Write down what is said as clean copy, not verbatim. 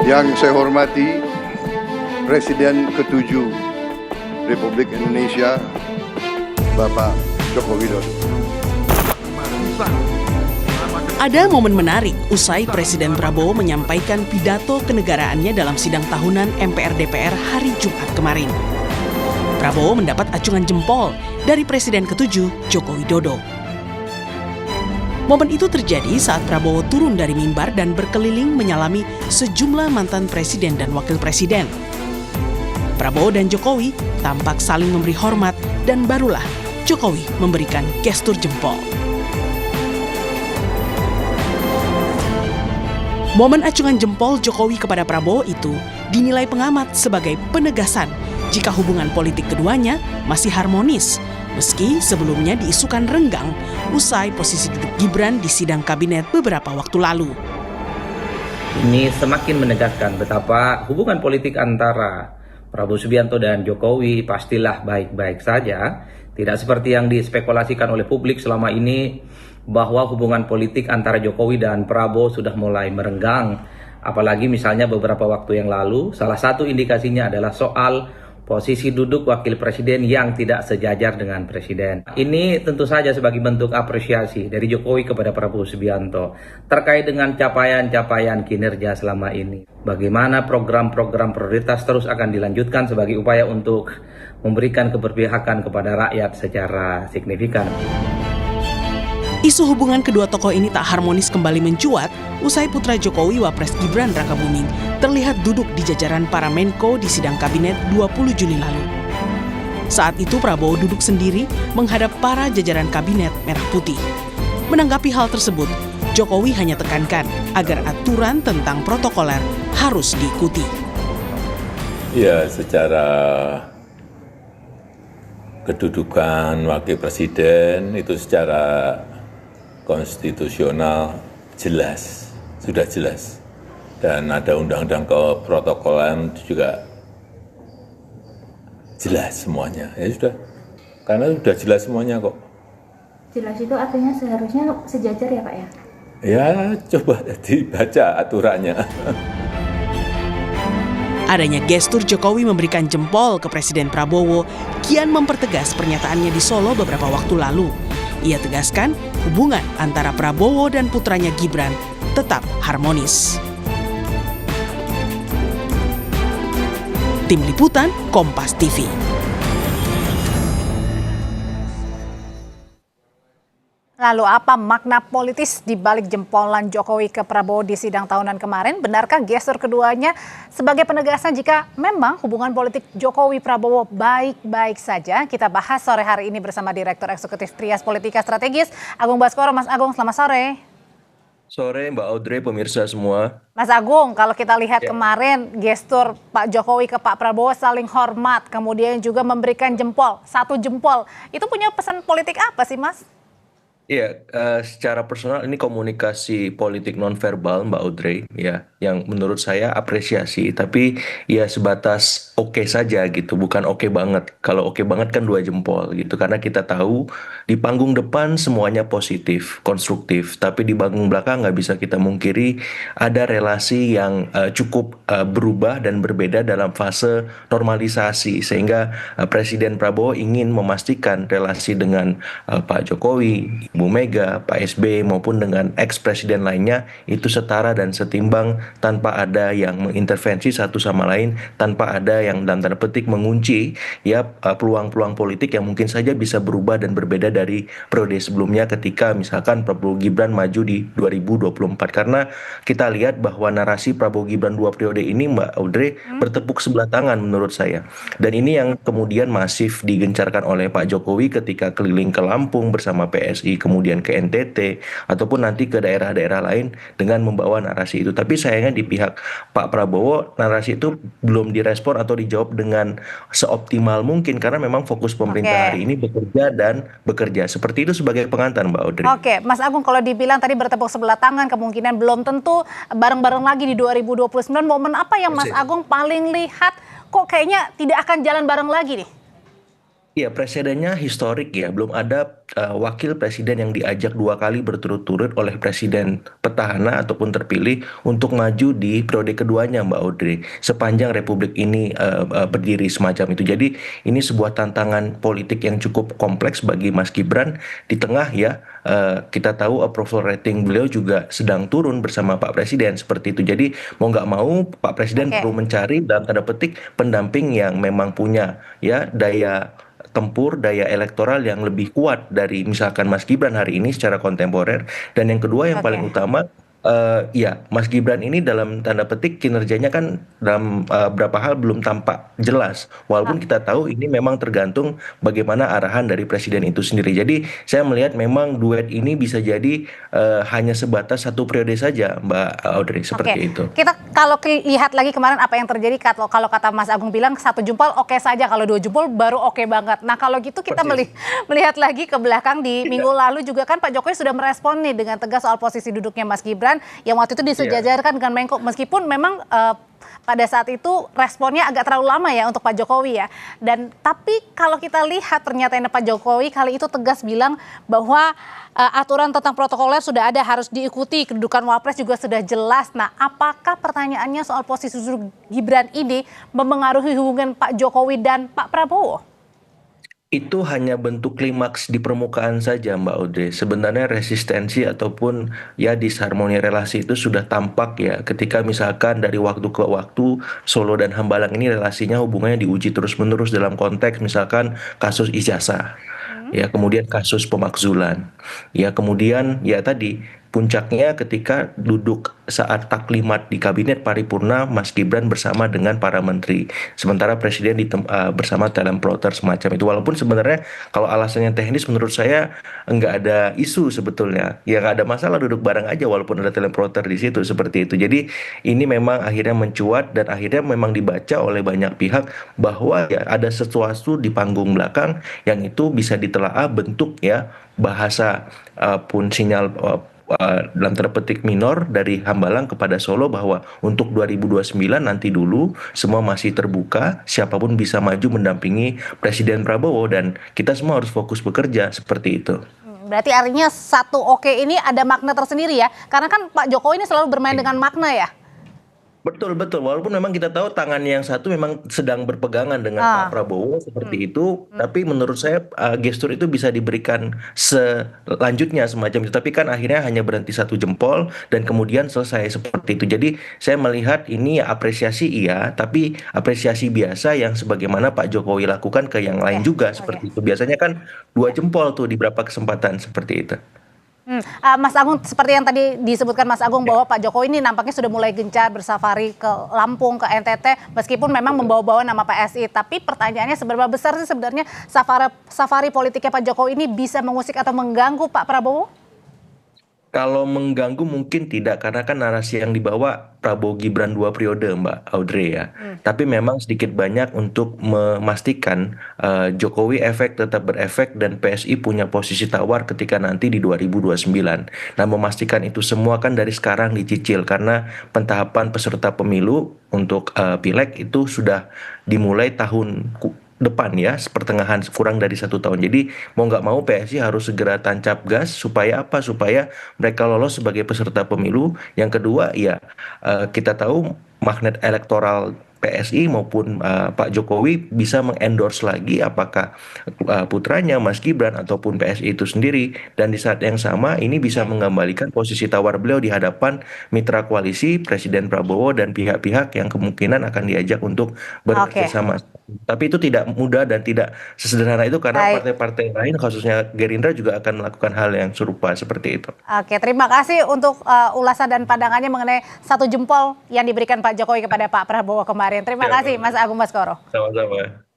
Yang saya hormati Presiden ke-7 Republik Indonesia, Bapak Joko Widodo. Ada momen menarik usai Presiden Prabowo menyampaikan pidato kenegaraannya dalam sidang tahunan MPR-DPR hari Jumat kemarin. Prabowo mendapat acungan jempol dari Presiden ke-7 Joko Widodo. Momen itu terjadi saat Prabowo turun dari mimbar dan berkeliling menyalami sejumlah mantan presiden dan wakil presiden. Prabowo dan Jokowi tampak saling memberi hormat dan barulah Jokowi memberikan gestur jempol. Momen acungan jempol Jokowi kepada Prabowo itu dinilai pengamat sebagai penegasan jika hubungan politik keduanya masih harmonis, meski sebelumnya diisukan renggang usai posisi duduk Gibran di sidang kabinet beberapa waktu lalu. Ini semakin menegaskan betapa hubungan politik antara Prabowo Subianto dan Jokowi pastilah baik-baik saja. Tidak seperti yang dispekulasikan oleh publik selama ini bahwa hubungan politik antara Jokowi dan Prabowo sudah mulai merenggang. Apalagi misalnya beberapa waktu yang lalu, salah satu indikasinya adalah soal posisi duduk wakil presiden yang tidak sejajar dengan presiden. Ini tentu saja sebagai bentuk apresiasi dari Jokowi kepada Prabowo Subianto terkait dengan capaian-capaian kinerja selama ini. Bagaimana program-program prioritas terus akan dilanjutkan sebagai upaya untuk memberikan keberpihakan kepada rakyat secara signifikan. Isu hubungan kedua tokoh ini tak harmonis kembali mencuat usai putra Jokowi Wapres Gibran Rakabuming terlihat duduk di jajaran para Menko di sidang kabinet 20 Juli lalu. Saat itu Prabowo duduk sendiri menghadap para jajaran kabinet merah putih. Menanggapi hal tersebut, Jokowi hanya tekankan agar aturan tentang protokoler harus diikuti. Ya, secara kedudukan wakil presiden itu secara konstitusional jelas, sudah jelas. Dan ada undang-undang keprotokolan juga jelas semuanya. Ya sudah, karena sudah jelas semuanya kok. Jelas itu artinya seharusnya sejajar ya Pak ya? Ya, coba dibaca aturannya. Adanya gestur Jokowi memberikan jempol ke Presiden Prabowo kian mempertegas pernyataannya di Solo beberapa waktu lalu. Ia tegaskan hubungan antara Prabowo dan putranya Gibran tetap harmonis. Tim Liputan Kompas TV. Lalu apa makna politis di balik jempolan Jokowi ke Prabowo di sidang tahunan kemarin? Benarkah gestur keduanya sebagai penegasan jika memang hubungan politik Jokowi-Prabowo baik-baik saja? Kita bahas sore hari ini bersama Direktur Eksekutif Trias Politika Strategis, Agung Baskoro. Mas Agung, selamat sore. Sore Mbak Audrey, pemirsa semua. Mas Agung, kalau kita lihat kemarin gestur Pak Jokowi ke Pak Prabowo saling hormat, kemudian juga memberikan jempol, satu jempol. Itu punya pesan politik apa sih Mas? Iya, secara personal ini komunikasi politik nonverbal Mbak Audrey, ya, yang menurut saya apresiasi, tapi ya sebatas oke saja gitu, bukan oke banget. Kalau oke banget kan 2 jempol gitu, karena kita tahu di panggung depan semuanya positif, konstruktif, tapi di panggung belakang nggak bisa kita mungkiri ada relasi yang cukup berubah dan berbeda dalam fase normalisasi, sehingga Presiden Prabowo ingin memastikan relasi dengan Pak Jokowi, Bu Mega, Pak SBY maupun dengan ex-presiden lainnya itu setara dan setimbang tanpa ada yang mengintervensi satu sama lain, tanpa ada yang dalam tanda petik mengunci ya peluang-peluang politik yang mungkin saja bisa berubah dan berbeda dari periode sebelumnya ketika misalkan Prabowo Gibran maju di 2024. Karena kita lihat bahwa narasi Prabowo Gibran 2 periode ini Mbak Audrey bertepuk sebelah tangan menurut saya. Dan ini yang kemudian masif digencarkan oleh Pak Jokowi ketika keliling ke Lampung bersama PSI, kemudian ke NTT, ataupun nanti ke daerah-daerah lain dengan membawa narasi itu. Tapi sayangnya di pihak Pak Prabowo, narasi itu belum direspon atau dijawab dengan seoptimal mungkin, karena memang fokus pemerintah hari ini bekerja dan bekerja. Seperti itu sebagai pengantar Mbak Audrey. Oke, Mas Agung, kalau dibilang tadi bertepuk sebelah tangan, kemungkinan belum tentu bareng-bareng lagi di 2029. Momen apa yang Mas Agung paling lihat kok kayaknya tidak akan jalan bareng lagi nih? Ya, presidennya historik ya. Belum ada wakil presiden yang diajak 2 kali berturut-turut oleh presiden petahana ataupun terpilih untuk maju di periode keduanya, Mbak Audrey. Sepanjang Republik ini berdiri semacam itu. Jadi ini sebuah tantangan politik yang cukup kompleks bagi Mas Gibran di tengah ya. Kita tahu approval rating beliau juga sedang turun bersama Pak Presiden seperti itu. Jadi mau nggak mau Pak Presiden Oke. perlu mencari dalam tanda petik pendamping yang memang punya ya daya tempur, daya elektoral yang lebih kuat dari misalkan Mas Gibran hari ini secara kontemporer. Dan yang kedua yang paling Oke. utama, ya Mas Gibran ini dalam tanda petik kinerjanya kan dalam beberapa hal belum tampak jelas. Walaupun kita tahu ini memang tergantung bagaimana arahan dari presiden itu sendiri. Jadi saya melihat memang duet ini bisa jadi hanya sebatas 1 periode saja, Mbak Audrey, Oke, seperti itu. kita kalau lihat lagi kemarin apa yang terjadi, kalau kata Mas Agung bilang 1 jempol oke saja, kalau 2 jempol baru oke banget. Nah kalau gitu kita Persis. melihat lagi ke belakang di minggu lalu juga kan Pak Jokowi sudah merespon nih dengan tegas soal posisi duduknya Mas Gibran yang waktu itu disejajarkan dengan Menko, meskipun memang pada saat itu responnya agak terlalu lama ya untuk Pak Jokowi ya. Dan tapi kalau kita lihat pernyataan Pak Jokowi kali itu tegas bilang bahwa aturan tentang protokoler sudah ada, harus diikuti, kedudukan Wapres juga sudah jelas. Nah, apakah pertanyaannya soal posisi duduk Gibran ini mempengaruhi hubungan Pak Jokowi dan Pak Prabowo? Itu hanya bentuk klimaks di permukaan saja, Mbak Audrey. Sebenarnya resistensi ataupun ya disharmoni relasi itu sudah tampak ya ketika misalkan dari waktu ke waktu Solo dan Hambalang ini relasinya hubungannya diuji terus-menerus dalam konteks misalkan kasus ijazah. Ya, kemudian kasus pemakzulan. Ya, kemudian ya tadi puncaknya ketika duduk saat taklimat di kabinet paripurna Mas Gibran bersama dengan para menteri. Sementara presiden bersama teleprompter semacam itu. Walaupun sebenarnya kalau alasannya teknis menurut saya nggak ada isu sebetulnya. Ya nggak ada masalah duduk bareng aja walaupun ada teleprompter di situ seperti itu. Jadi ini memang akhirnya mencuat dan akhirnya memang dibaca oleh banyak pihak bahwa ya ada sesuatu di panggung belakang yang itu bisa ditelaah bentuk ya bahasa pun sinyal dalam tanda petik minor dari Hambalang kepada Solo bahwa untuk 2029 nanti dulu semua masih terbuka, siapapun bisa maju mendampingi Presiden Prabowo dan kita semua harus fokus bekerja seperti itu. Berarti artinya 1 oke ini ada makna tersendiri ya, karena kan Pak Jokowi ini selalu bermain dengan makna ya. Betul, betul. Walaupun memang kita tahu tangan yang satu memang sedang berpegangan dengan Pak Prabowo seperti itu, tapi menurut saya gestur itu bisa diberikan selanjutnya semacam itu. Tapi kan akhirnya hanya berhenti 1 jempol dan kemudian selesai seperti itu. Jadi saya melihat ini ya apresiasi iya, tapi apresiasi biasa yang sebagaimana Pak Jokowi lakukan ke yang lain juga seperti itu. Biasanya kan 2 jempol tuh di beberapa kesempatan seperti itu. Mas Agung, seperti yang tadi disebutkan Mas Agung bahwa Pak Jokowi ini nampaknya sudah mulai gencar bersafari ke Lampung, ke NTT, meskipun memang membawa-bawa nama PSI. Tapi pertanyaannya seberapa besar sih sebenarnya safari politiknya Pak Jokowi ini bisa mengusik atau mengganggu Pak Prabowo? Kalau mengganggu mungkin tidak karena kan narasi yang dibawa Prabowo Gibran 2 periode Mbak Audrey ya. Tapi memang sedikit banyak untuk memastikan Jokowi tetap berefek dan PSI punya posisi tawar ketika nanti di 2029. Nah, memastikan itu semua kan dari sekarang dicicil karena pentahapan peserta pemilu untuk pileg itu sudah dimulai tahun depan ya, pertengahan kurang dari 1 tahun. Jadi mau nggak mau PSI harus segera tancap gas supaya apa? Supaya mereka lolos sebagai peserta pemilu. Yang kedua ya kita tahu magnet elektoral PSI maupun Pak Jokowi bisa mengendorse lagi apakah putranya Mas Gibran ataupun PSI itu sendiri, dan di saat yang sama ini bisa mengembalikan posisi tawar beliau di hadapan mitra koalisi Presiden Prabowo dan pihak-pihak yang kemungkinan akan diajak untuk bekerjasama. Tapi itu tidak mudah dan tidak sesederhana itu karena partai-partai lain khususnya Gerindra juga akan melakukan hal yang serupa seperti itu. Oke, terima kasih untuk ulasan dan pandangannya mengenai 1 jempol yang diberikan Pak Jokowi kepada Pak Prabowo kemarin. Terima kasih Mas Agung Baskoro. Sama-sama.